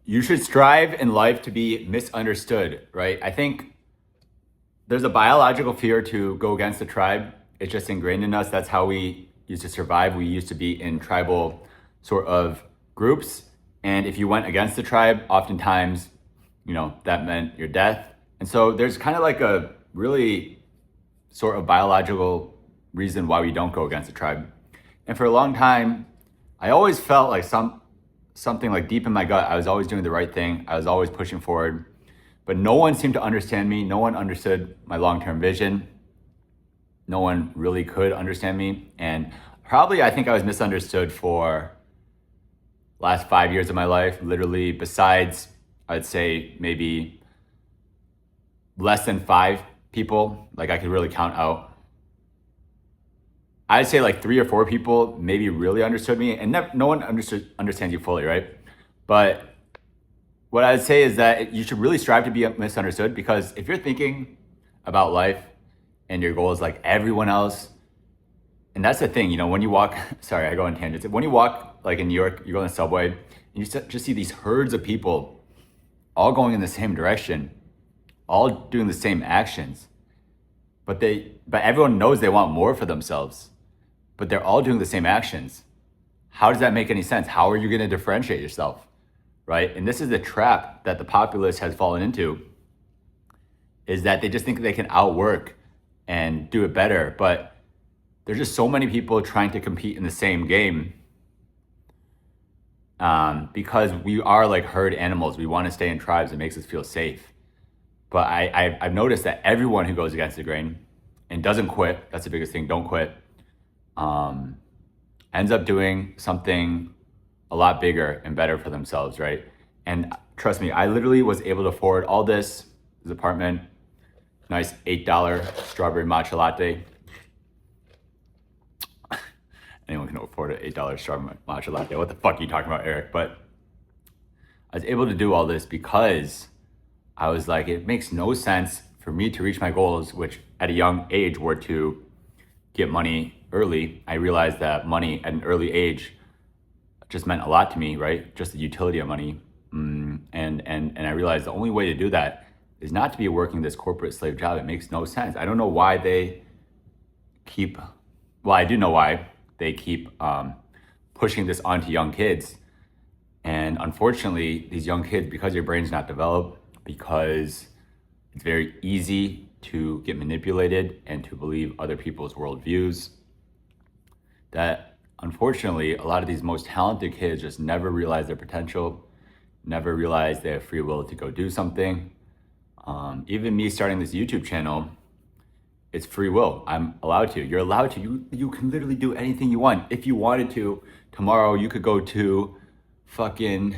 You should strive in life to be misunderstood, right? I think there's a biological fear to go against the tribe. It's just ingrained in us. That's how we used to survive. We used to be in tribal sort of groups. And if you went against the tribe, oftentimes, that meant your death. And so there's kind of like a really sort of biological reason why we don't go against the tribe. And for a long time, I always felt like something like deep in my gut. I was always doing the right thing. I was always pushing forward, but no one seemed to understand me. No one understood my long-term vision. No one really could understand me. And probably I think I was misunderstood for last 5 years of my life, literally, besides I'd say maybe less than 5 people, like I could really count out. I'd say like 3 or 4 people maybe really understood me, and no one understands you fully, right? But what I'd say is that you should really strive to be misunderstood, because if you're thinking about life and your goal is like everyone else, and that's the thing, when you walk, sorry, I go on tangents. When you walk like in New York, you go on the subway and you just see these herds of people all going in the same direction, all doing the same actions, but everyone knows they want more for themselves, but they're all doing the same actions. How does that make any sense? How are you going to differentiate yourself, right? And this is the trap that the populace has fallen into, is that they just think they can outwork and do it better. But there's just so many people trying to compete in the same game, because we are like herd animals. We want to stay in tribes. It makes us feel safe. But I've noticed that everyone who goes against the grain and doesn't quit, that's the biggest thing, don't quit, ends up doing something a lot bigger and better for themselves, right? And trust me, I literally was able to afford all this apartment, nice $8 strawberry matcha latte. Anyone can afford an $8 strawberry matcha latte. What the fuck are you talking about, Eric? But I was able to do all this because I was like, it makes no sense for me to reach my goals, which at a young age were to get money early. I realized that money at an early age just meant a lot to me, right? Just the utility of money. And I realized the only way to do that is not to be working this corporate slave job. It makes no sense. I don't know why they keep, well, I do know why they keep pushing this onto young kids. And unfortunately, these young kids, because your brain's not developed, because it's very easy to get manipulated and to believe other people's worldviews, that unfortunately, a lot of these most talented kids just never realize their potential, never realize they have free will to go do something. Even me starting this YouTube channel, it's free will. I'm allowed to. You're allowed to. You can literally do anything you want. If you wanted to, tomorrow you could go to fucking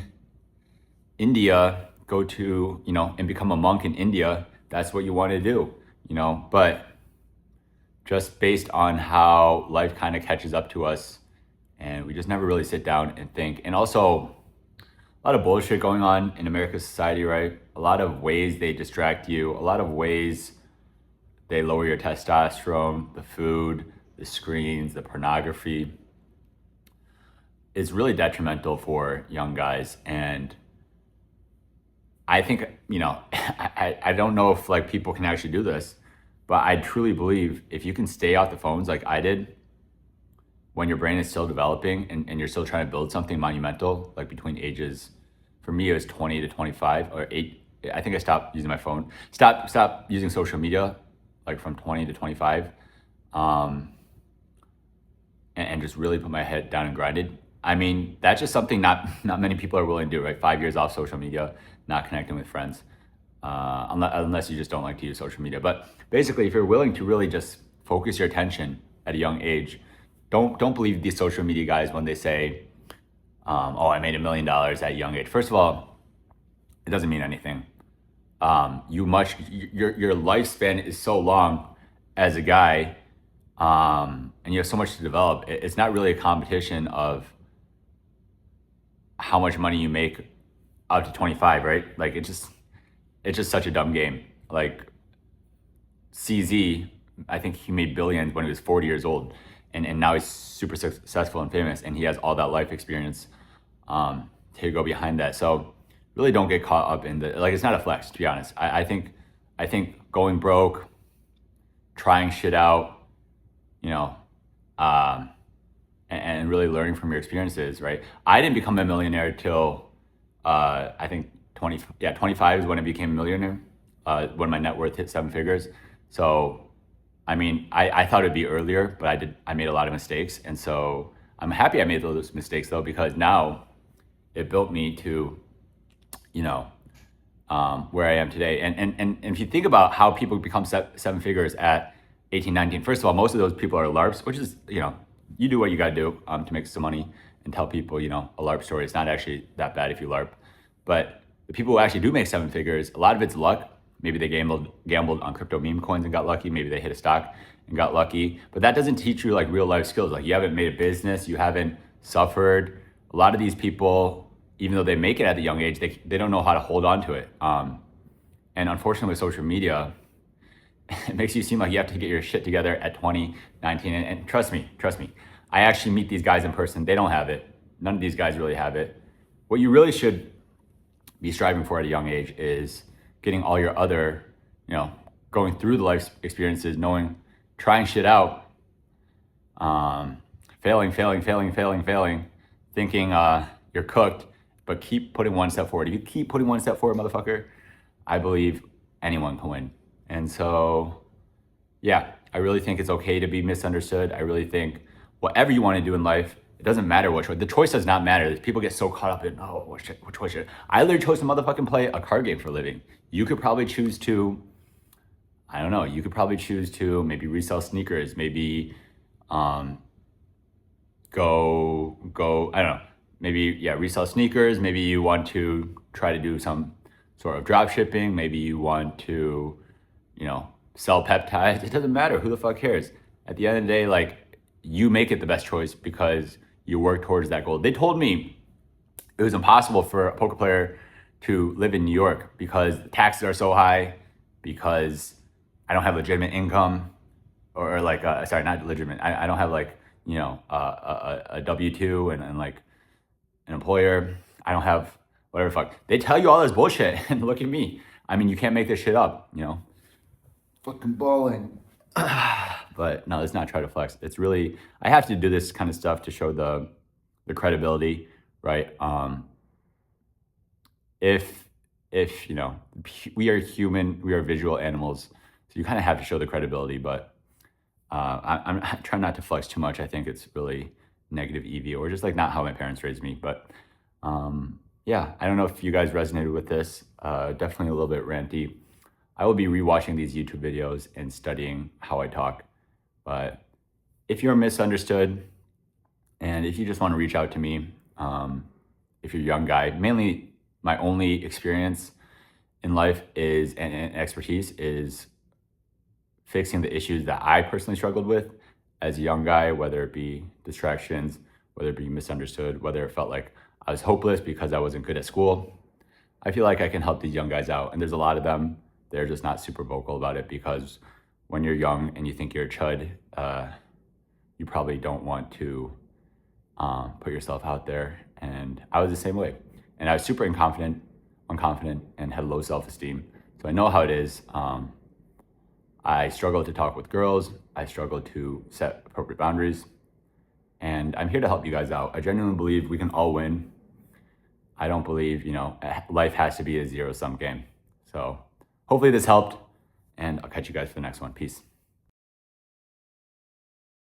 India, go to, and become a monk in India. That's what you want to do, but just based on how life kind of catches up to us, and we just never really sit down and think. And also, a lot of bullshit going on in American society, right? A lot of ways they distract you, a lot of ways they lower your testosterone, the food, the screens, the pornography is really detrimental for young guys. And I think, I don't know if like people can actually do this, but I truly believe if you can stay off the phones like I did when your brain is still developing and you're still trying to build something monumental, like between ages, for me, it was 20 to 25 or 8. I think I stopped using my phone, stop using social media, like from 20 to 25, and just really put my head down and grinded. I mean, that's just something not many people are willing to do, right? 5 years off social media, not connecting with friends, unless you just don't like to use social media. But basically, if you're willing to really just focus your attention at a young age, don't believe these social media guys when they say, oh, I made $1 million at a young age. First of all, it doesn't mean anything. Your lifespan is so long as a guy, and you have so much to develop. It's not really a competition of how much money you make up to 25, right? Like it's just such a dumb game. Like CZ, I think he made billions when he was 40 years old, and now he's super successful and famous, and he has all that life experience to go behind that. So really don't get caught up in the, like, it's not a flex, to be honest. I think going broke, trying shit out, you know, and really learning from your experiences, right? I didn't become a millionaire till I think 25 is when I became a millionaire, when my net worth hit 7 figures. So, I mean, I thought it'd be earlier, but I made a lot of mistakes. And so I'm happy I made those mistakes though, because now it built me to, you know, where I am today. And if you think about how people become 7 figures at 18, 19, first of all, most of those people are LARPs, which is, you know, you do what you got to do to make some money and tell people, you know, a LARP story. It's not actually that bad if you LARP. But the people who actually do make 7 figures, a lot of it's luck. Maybe they gambled on crypto meme coins and got lucky. Maybe they hit a stock and got lucky. But that doesn't teach you like real life skills. Like you haven't made a business, you haven't suffered. A lot of these people, even though they make it at a young age, they don't know how to hold on to it. And unfortunately with social media, it makes you seem like you have to get your shit together at 20, 19. And trust me, I actually meet these guys in person. They don't have it. None of these guys really have it. What you really should be striving for at a young age is getting all your other, you know, going through the life experiences, knowing, trying shit out, failing, thinking you're cooked, but keep putting one step forward. If you keep putting one step forward, motherfucker, I believe anyone can win. And so, yeah, I really think it's okay to be misunderstood. I really think whatever you want to do in life, it doesn't matter what choice. The choice does not matter. People get so caught up in, oh, what choice should I literally chose to motherfucking play a card game for a living. You could probably choose to, I don't know, you could probably choose to maybe resell sneakers, maybe go, I don't know, maybe, resell sneakers. Maybe you want to try to do some sort of drop shipping. Maybe you want to, you know, sell peptides. It doesn't matter. Who the fuck cares? At the end of the day, like, you make it the best choice because you work towards that goal. They told me it was impossible for a poker player to live in New York because the taxes are so high, because I don't have legitimate income, or like, sorry, not legitimate. I don't have like, you know, a W-2 and like an employer. I don't have whatever fuck. They tell you all this bullshit and look at me. I mean, you can't make this shit up, you know? Fucking balling. But no, let's not try to flex. It's really, I have to do this kind of stuff to show the credibility, right? If you know, we are human, we are visual animals, so you kind of have to show the credibility. But I'm trying not to flex too much. I think it's really negative EV, or just like not how my parents raised me. But yeah, I don't know if you guys resonated with this. Definitely a little bit ranty. I will be rewatching these YouTube videos and studying how I talk. But if you're misunderstood, and if you just want to reach out to me, if you're a young guy, mainly my only experience in life is, and expertise is fixing the issues that I personally struggled with as a young guy, whether it be distractions, whether it be misunderstood, whether it felt like I was hopeless because I wasn't good at school. I feel like I can help these young guys out. And there's a lot of them. They're just not super vocal about it, because when you're young and you think you're a chud, you probably don't want to put yourself out there. And I was the same way. And I was super unconfident, and had low self-esteem. So I know how it is. I struggled to talk with girls. I struggled to set appropriate boundaries. And I'm here to help you guys out. I genuinely believe we can all win. I don't believe, you know, life has to be a zero-sum game. So hopefully this helped, and I'll catch you guys for the next one. Peace.